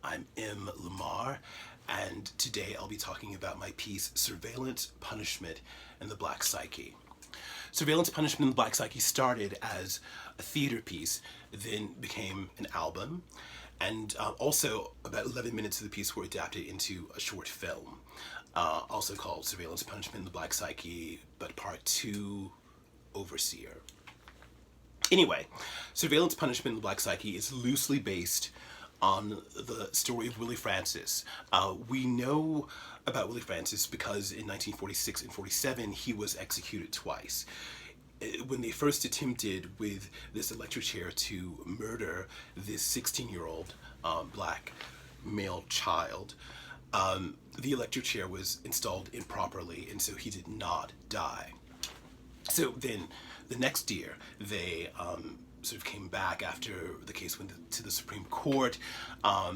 I'm Lamar, and today I'll be talking about my piece, Surveillance, Punishment, and the Black Psyche. Surveillance, Punishment, and the Black Psyche started as a theater piece, then became an album, and also about 11 minutes of the piece were adapted into a short film, also called Surveillance, Punishment, and the Black Psyche, but Part 2, Overseer. Anyway, Surveillance, Punishment, and the Black Psyche is loosely based on the story of Willie Francis. We know about Willie Francis because in 1946 and 47 he was executed twice. When they first attempted with this electric chair to murder this 16-year-old black male child, the electric chair was installed improperly, and so he did not die. So then the next year they sort of came back after the case went to the Supreme Court.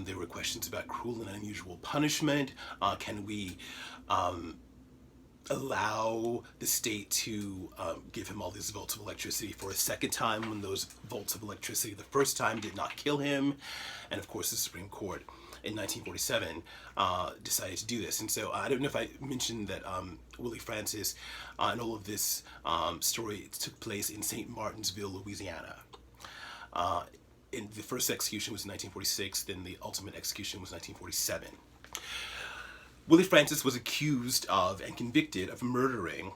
There were questions about cruel and unusual punishment. Can we allow the state to give him all these volts of electricity for a second time when those volts of electricity the first time did not kill him? And of course the Supreme Court in 1947 decided to do this. And so I don't know if I mentioned that Willie Francis and all of this story took place in St. Martinsville, Louisiana. The first execution was in 1946, then the ultimate execution was 1947. Willie Francis was accused of and convicted of murdering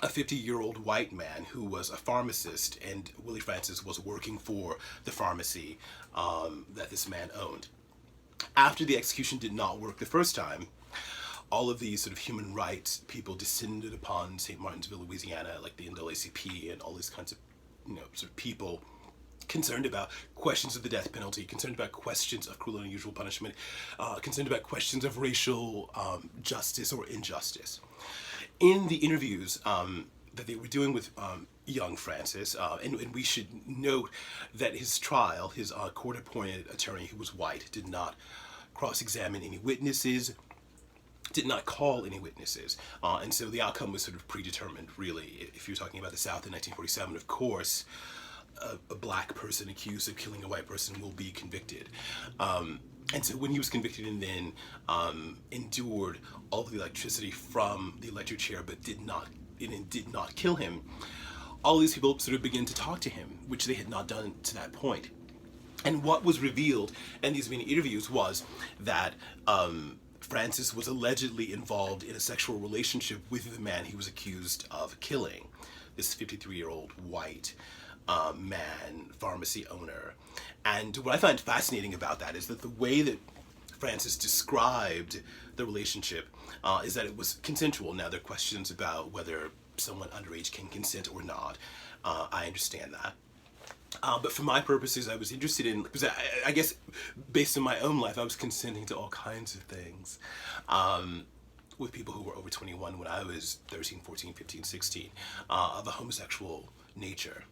a 50-year-old white man who was a pharmacist, and Willie Francis was working for the pharmacy that this man owned. After the execution did not work the first time, all of these sort of human rights people descended upon St. Martinsville, Louisiana, like the NAACP and all these kinds of, sort of people concerned about questions of the death penalty, concerned about questions of cruel and unusual punishment, concerned about questions of racial justice or injustice. In the interviews that they were doing with young Francis, and we should note that his trial, his court-appointed attorney who was white did not cross-examine any witnesses, did not call any witnesses, and so the outcome was sort of predetermined, really. If you're talking about the South in 1947, of course, a black person accused of killing a white person will be convicted. And so when he was convicted and then endured all of the electricity from the electric chair but did not kill him, all these people sort of began to talk to him, which they had not done to that point. And what was revealed in these many interviews was that Francis was allegedly involved in a sexual relationship with the man he was accused of killing, this 53-year-old white man, pharmacy owner. And what I find fascinating about that is that the way that Francis described the relationship is that it was consensual. Now, there are questions about whether someone underage can consent or not. I understand that. But for my purposes, I was interested in, because I guess based on my own life, I was consenting to all kinds of things with people who were over 21 when I was 13, 14, 15, 16, of a homosexual nature.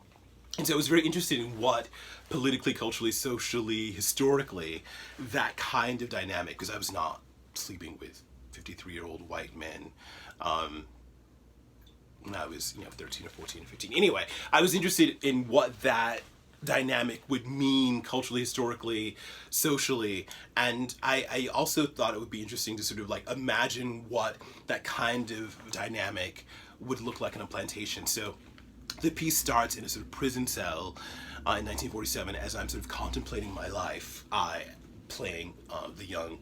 And so I was very interested in what politically, culturally, socially, historically, that kind of dynamic, because I was not sleeping with 53-year-old white men when I was 13 or 14 or 15. Anyway, I was interested in what that dynamic would mean culturally, historically, socially, and I also thought it would be interesting to sort of like imagine what that kind of dynamic would look like in a plantation. So the piece starts in a sort of prison cell in 1947 as I'm sort of contemplating my life, playing the young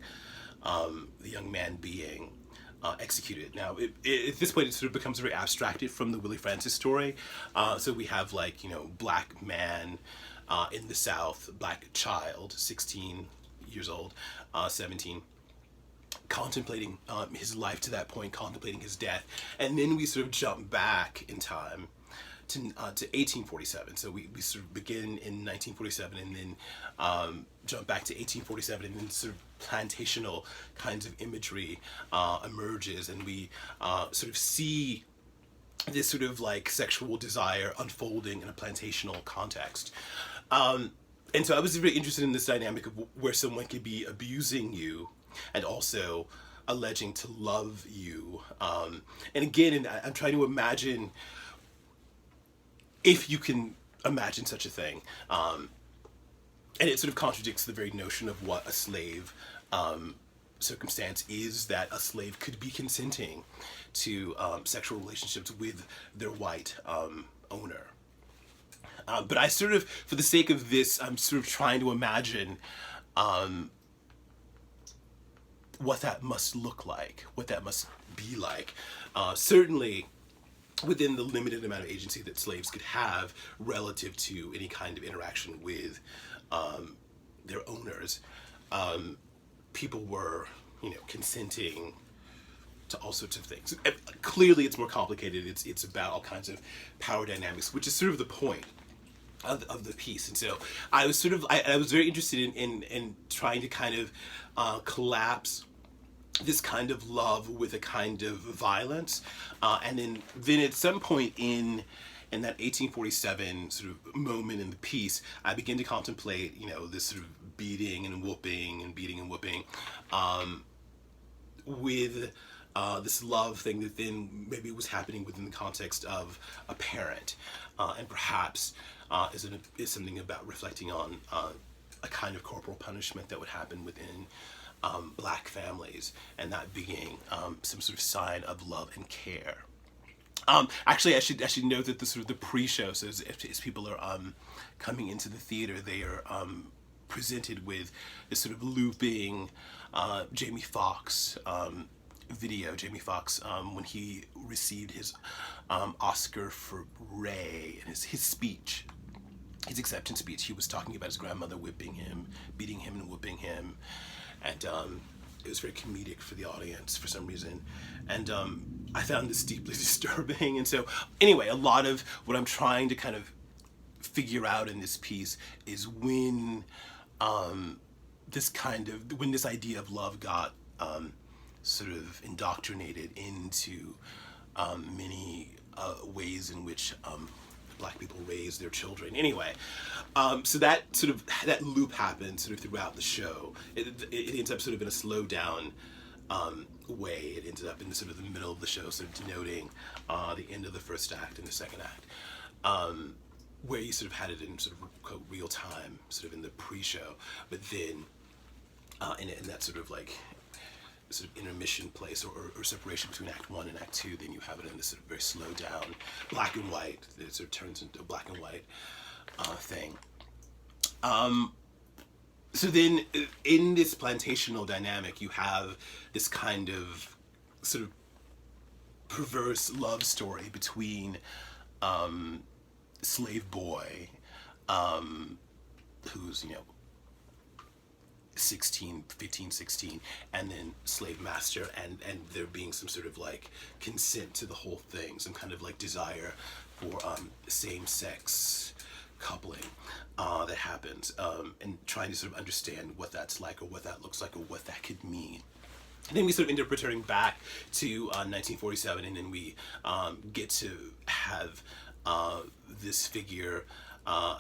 man being executed. Now, at this point, it sort of becomes very abstracted from the Willie Francis story. So we have black man in the South, black child, 16 years old, 17, contemplating his life to that point, contemplating his death, and then we sort of jump back in time to 1847. So we sort of begin in 1947 and then jump back to 1847, and then sort of plantational kinds of imagery emerges, and we sort of see this sort of like sexual desire unfolding in a plantational context. And so I was very interested in this dynamic of where someone could be abusing you and also alleging to love you. And again, I'm trying to imagine, if you can imagine such a thing, and it sort of contradicts the very notion of what a slave circumstance is, that a slave could be consenting to sexual relationships with their white owner. But I sort of, for the sake of this, I'm sort of trying to imagine what that must look like, what that must be like. Certainly within the limited amount of agency that slaves could have relative to any kind of interaction with their owners, people were, consenting to all sorts of things. Clearly, it's more complicated. It's about all kinds of power dynamics, which is sort of the point of the piece. And so I was sort of, I was very interested in trying to kind of collapse this kind of love with a kind of violence, and then at some point in that 1847 sort of moment in the piece, I began to contemplate, this sort of beating and whooping and beating and whooping, with this love thing that then maybe was happening within the context of a parent, and perhaps is something about reflecting on a kind of corporal punishment that would happen within Black families, and that being some sort of sign of love and care. Actually, I should note that the sort of the pre-show, so as people are coming into the theater, they are presented with this sort of looping Jamie Foxx video. Jamie Foxx, when he received his Oscar for Ray, and his speech, his acceptance speech, he was talking about his grandmother whipping him, beating him and whipping him. And it was very comedic for the audience for some reason. And I found this deeply disturbing. And so anyway, a lot of what I'm trying to kind of figure out in this piece is when this idea of love got sort of indoctrinated into many ways in which Black people raise their children. Anyway, so that loop happens sort of throughout the show. It ends up sort of in a slow down way. It ends up in the sort of the middle of the show, sort of denoting the end of the first act and the second act, where you sort of had it in sort of real time, sort of in the pre-show, but then in that sort of like sort of intermission place or separation between Act 1 and Act 2, then you have it in this sort of very slow down, black and white. It sort of turns into a black and white thing. So then in this plantational dynamic, you have this kind of sort of perverse love story between slave boy, who's, 16, and then slave master, and there being some sort of like consent to the whole thing, some kind of like desire for same-sex coupling that happens, and trying to sort of understand what that's like, or what that looks like, or what that could mean. And then we sort of end up returning back to 1947, and then we get to have this figure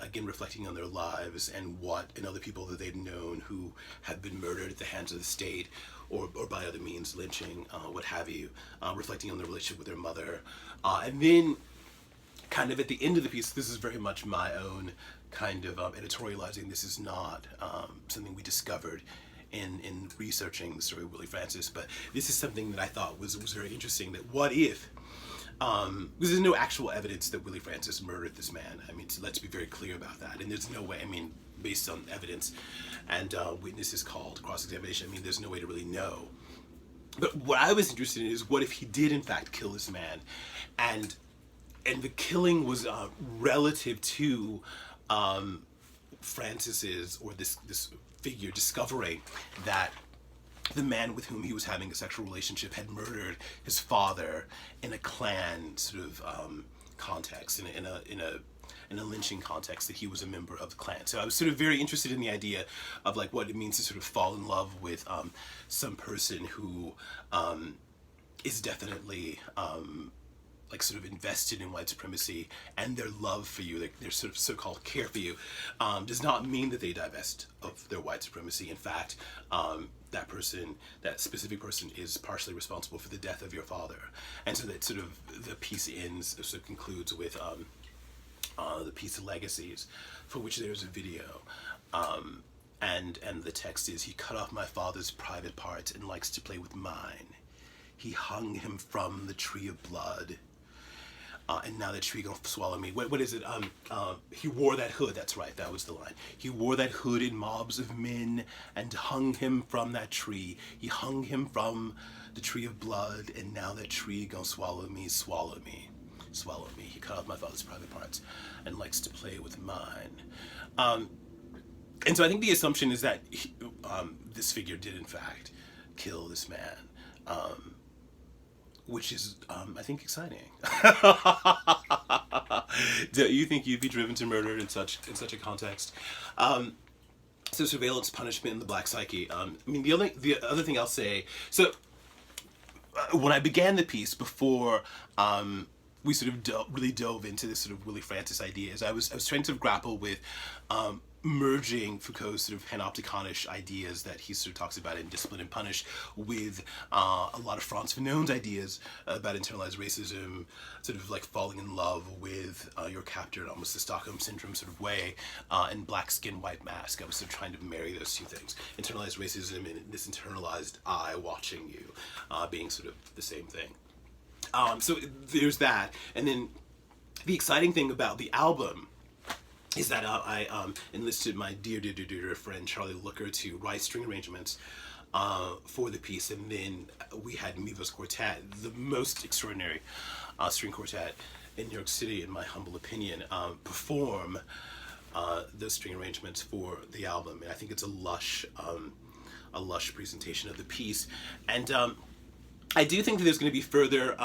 again reflecting on their lives and other people that they've known who have been murdered at the hands of the state or by other means, lynching, what have you, reflecting on their relationship with their mother. And then kind of at the end of the piece, this is very much my own kind of editorializing. This is not something we discovered in researching the story of Willie Francis, but this is something that I thought was very interesting, that what if, because there's no actual evidence that Willie Francis murdered this man. I mean, so let's be very clear about that. And there's no way, based on evidence and witnesses called, cross-examination, there's no way to really know. But what I was interested in is, what if he did in fact kill this man, and the killing was relative to Francis's, or this figure, discovering that the man with whom he was having a sexual relationship had murdered his father in a Klan sort of context, in a lynching context, that he was a member of the Klan. So I was sort of very interested in the idea of like what it means to sort of fall in love with some person who is definitely like sort of invested in white supremacy, and their love for you, their sort of so-called care for you, does not mean that they divest of their white supremacy. In fact, that specific person is partially responsible for the death of your father. And so that sort of the piece ends, sort of concludes with the piece Legacies, for which there's a video. And the text is, he cut off my father's private parts and likes to play with mine. He hung him from the tree of blood. And now that tree gonna swallow me. What is it? He wore that hood. That's right. That was the line. He wore that hood in mobs of men and hung him from that tree. He hung him from the tree of blood, and now that tree gonna swallow me, swallow me, swallow me. He cut off my father's private parts and likes to play with mine. And so I think the assumption is that this figure did in fact kill this man. Which is, I think, exciting. Do you think you'd be driven to murder in such a context? So surveillance, punishment, and the Black Psyche. I mean, the other thing I'll say. So when I began the piece, before we sort of really dove into this sort of Willie Francis ideas, I was trying to grapple with merging Foucault's sort of panopticonish ideas that he sort of talks about in Discipline and Punish with a lot of Frantz Fanon's ideas about internalized racism, sort of like falling in love with your captor in almost the Stockholm Syndrome sort of way, and Black Skin, White Mask. I was sort of trying to marry those two things. Internalized racism and this internalized I watching you being sort of the same thing. So there's that. And then the exciting thing about the album is that I enlisted my dear friend Charlie Looker to write string arrangements for the piece, and then we had Mivo's Quartet, the most extraordinary string quartet in New York City, in my humble opinion, perform those string arrangements for the album. And I think it's a lush presentation of the piece. And I do think that there's going to be further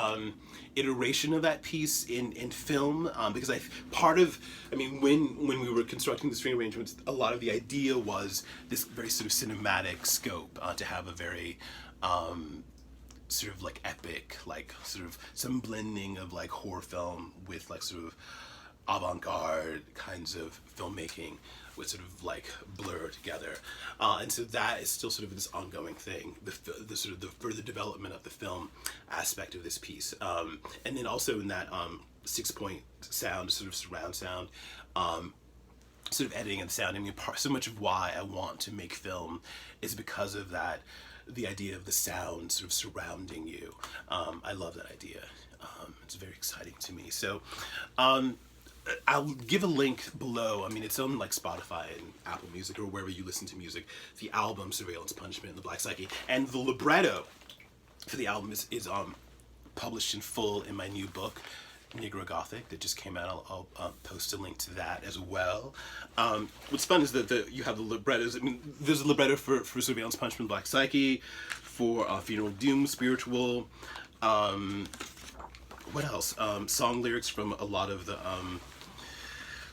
iteration of that piece in film, because when we were constructing the string arrangements, a lot of the idea was this very sort of cinematic scope, to have a very sort of like epic, like sort of some blending of like horror film with like sort of avant-garde kinds of filmmaking would sort of like blur together, and so that is still sort of this ongoing thing, the sort of the further development of the film aspect of this piece, and then also in that 6-point sound, sort of surround sound, sort of editing and sound. I mean, so much of why I want to make film is because of that, the idea of the sound sort of surrounding you. I love that idea. It's very exciting to me. So I'll give a link below. I mean, it's on like Spotify and Apple Music or wherever you listen to music. The album Surveillance, Punishment, and the Black Psyche, and the libretto for the album is published in full in my new book, Negrogothic, that just came out. I'll post a link to that as well. What's fun is that you have the librettos. I mean, there's a libretto for Surveillance, Punishment, Black Psyche, for Funeral Doom, Spiritual. What else? Song lyrics from a lot of the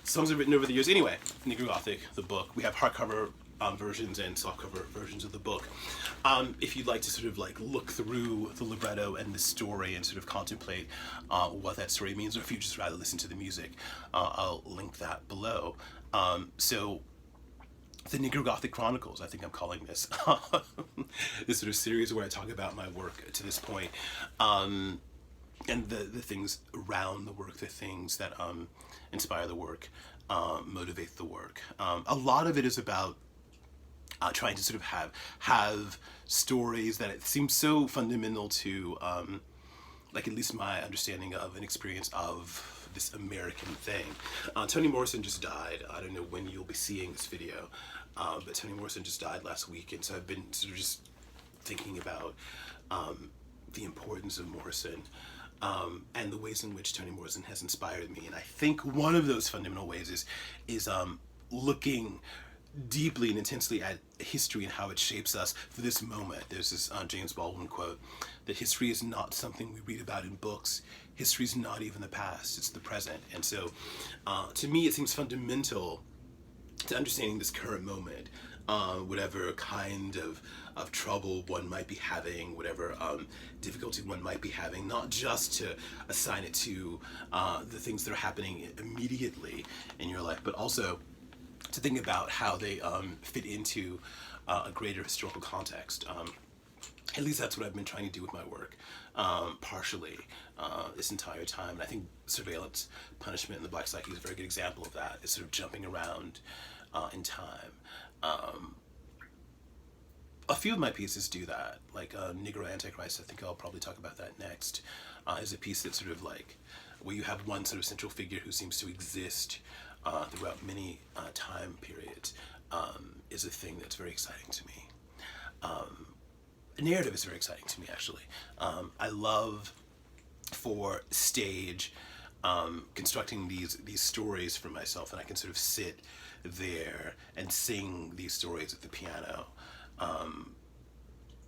songs I've written over the years. Anyway, Negrogothic, the book. We have hardcover versions and softcover versions of the book. If you'd like to sort of like look through the libretto and the story and sort of contemplate what that story means, or if you just rather listen to the music, I'll link that below. So the Negrogothic Chronicles, I think I'm calling this, this sort of series where I talk about my work to this point, and the things around the work, the things that inspire the work, motivate the work. A lot of it is about trying to sort of have stories that it seems so fundamental to, like at least my understanding of an experience of this American thing. Toni Morrison just died. I don't know when you'll be seeing this video, but Toni Morrison just died last week, and so I've been sort of just thinking about the importance of Morrison, and the ways in which Toni Morrison has inspired me. And I think one of those fundamental ways is looking deeply and intensely at history and how it shapes us for this moment. There's this James Baldwin quote that history is not something we read about in books. History is not even the past, it's the present. And so to me it seems fundamental to understanding this current moment, whatever kind of trouble one might be having, whatever difficulty one might be having, not just to assign it to the things that are happening immediately in your life, but also to think about how they fit into a greater historical context. At least that's what I've been trying to do with my work, partially, this entire time. And I think surveillance punishment in the Black Psyche is a very good example of that. It's sort of jumping around in time. A few of my pieces do that, like Negro Antichrist. I think I'll probably talk about that next. Is a piece that's sort of like where you have one sort of central figure who seems to exist throughout many time periods. Is a thing that's very exciting to me. Narrative is very exciting to me, actually. I love, for stage, constructing these stories for myself, and I can sort of sit there and sing these stories at the piano.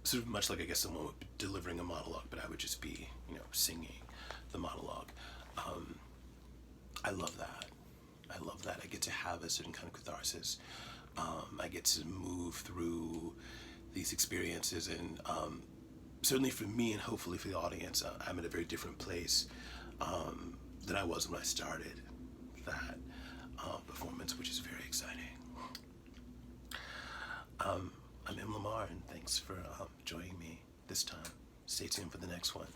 Sort of much like, I guess, someone would be delivering a monologue, but I would just be, singing the monologue. I love that. I love that. I get to have a certain kind of catharsis. I get to move through these experiences, and certainly for me, and hopefully for the audience, I'm in a very different place than I was when I started that performance, which is very exciting. I'm Lamar, and thanks for joining me this time. Stay tuned for the next one.